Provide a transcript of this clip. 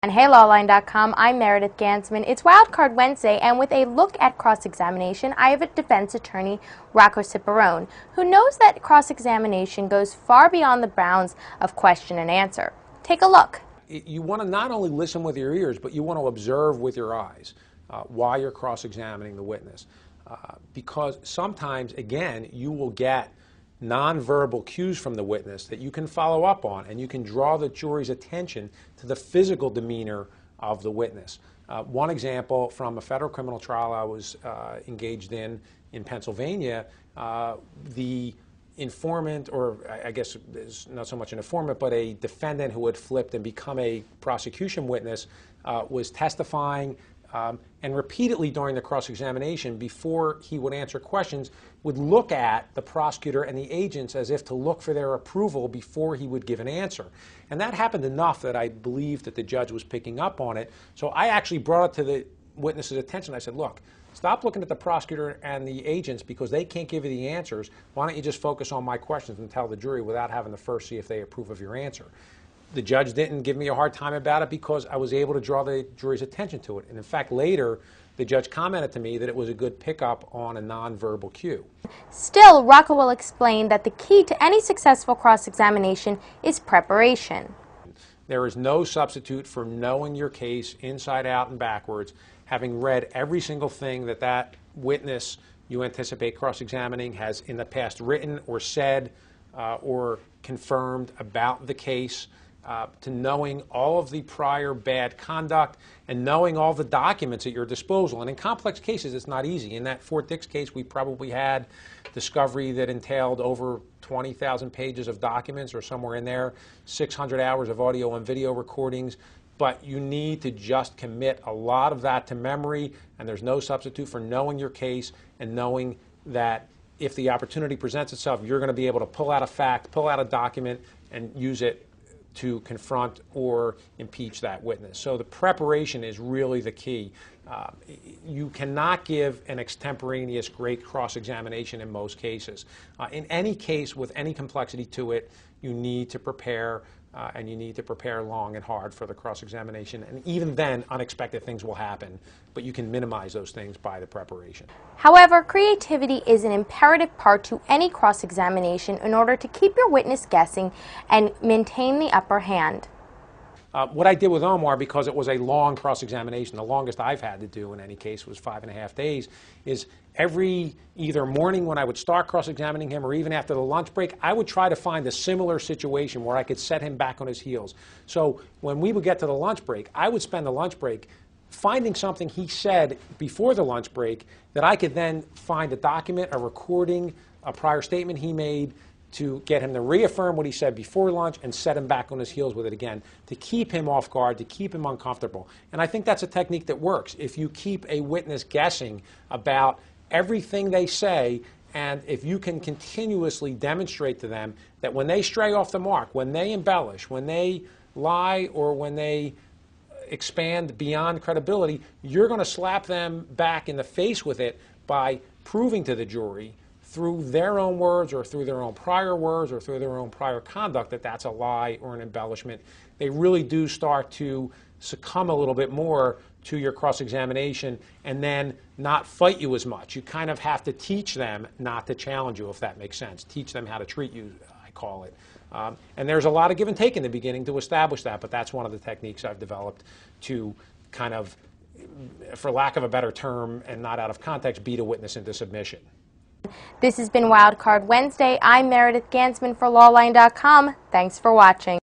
And hey, LawLine.com, I'm Meredith Gansman. It's Wildcard Wednesday, and with a look at cross-examination, I have a defense attorney, Rocco Cipparone, who knows that cross-examination goes far beyond the bounds of question and answer. Take a look. You want to not only listen with your ears, but you want to observe with your eyes while you're cross-examining the witness. Because sometimes, again, you will get nonverbal cues from the witness that you can follow up on, and you can draw the jury's attention to the physical demeanor of the witness. One example from a federal criminal trial I was engaged in Pennsylvania, the informant, or I guess is not so much an informant, but a defendant who had flipped and become a prosecution witness, was testifying and repeatedly during the cross-examination, before he would answer questions, would look at the prosecutor and the agents as if to look for their approval before he would give an answer. And that happened enough that I believed that the judge was picking up on it. So I actually brought it to the witness's attention. I said, look, stop looking at the prosecutor and the agents because they can't give you the answers. Why don't you just focus on my questions and tell the jury without having to first see if they approve of your answer? The judge didn't give me a hard time about it because I was able to draw the jury's attention to it. And in fact, later, the judge commented to me that it was a good pickup on a nonverbal cue. Still, Rocco will explain that the key to any successful cross-examination is preparation. There is no substitute for knowing your case inside out and backwards, having read every single thing that that witness you anticipate cross-examining has in the past written or said or confirmed about the case, to knowing all of the prior bad conduct and knowing all the documents at your disposal. And in complex cases, it's not easy. In that Fort Dix case, we probably had discovery that entailed over 20,000 pages of documents or somewhere in there, 600 hours of audio and video recordings. But you need to just commit a lot of that to memory, and there's no substitute for knowing your case and knowing that if the opportunity presents itself, you're going to be able to pull out a fact, pull out a document, and use it to confront or impeach that witness. So the preparation is really the key. You cannot give an extemporaneous great cross-examination in most cases. In any case with any complexity to it, you need to prepare, and you need to prepare long and hard for the cross-examination. And even then, unexpected things will happen, but you can minimize those things by the preparation. However, creativity is an imperative part to any cross-examination in order to keep your witness guessing and maintain the upper hand. What I did with Omar, because it was a long cross-examination, the longest I've had to do in any case was 5.5 days, is every either morning when I would start cross-examining him or even after the lunch break, I would try to find a similar situation where I could set him back on his heels. So when we would get to the lunch break, I would spend the lunch break finding something he said before the lunch break that I could then find a document, a recording, a prior statement he made, to get him to reaffirm what he said before lunch and set him back on his heels with it again, to keep him off guard, to keep him uncomfortable. And I think that's a technique that works. If you keep a witness guessing about everything they say, and if you can continuously demonstrate to them that when they stray off the mark, when they embellish, when they lie, or when they expand beyond credibility, you're going to slap them back in the face with it by proving to the jury through their own words or through their own prior words or through their own prior conduct that that's a lie or an embellishment. They really do start to succumb a little bit more to your cross-examination and then not fight you as much. You kind of have to teach them not to challenge you, if that makes sense. Teach them how to treat you, I call it. And there's a lot of give and take in the beginning to establish that, but that's one of the techniques I've developed to kind of, for lack of a better term and not out of context, beat a witness into submission. This has been Wildcard Wednesday. I'm Meredith Gansman for LawLine.com. Thanks for watching.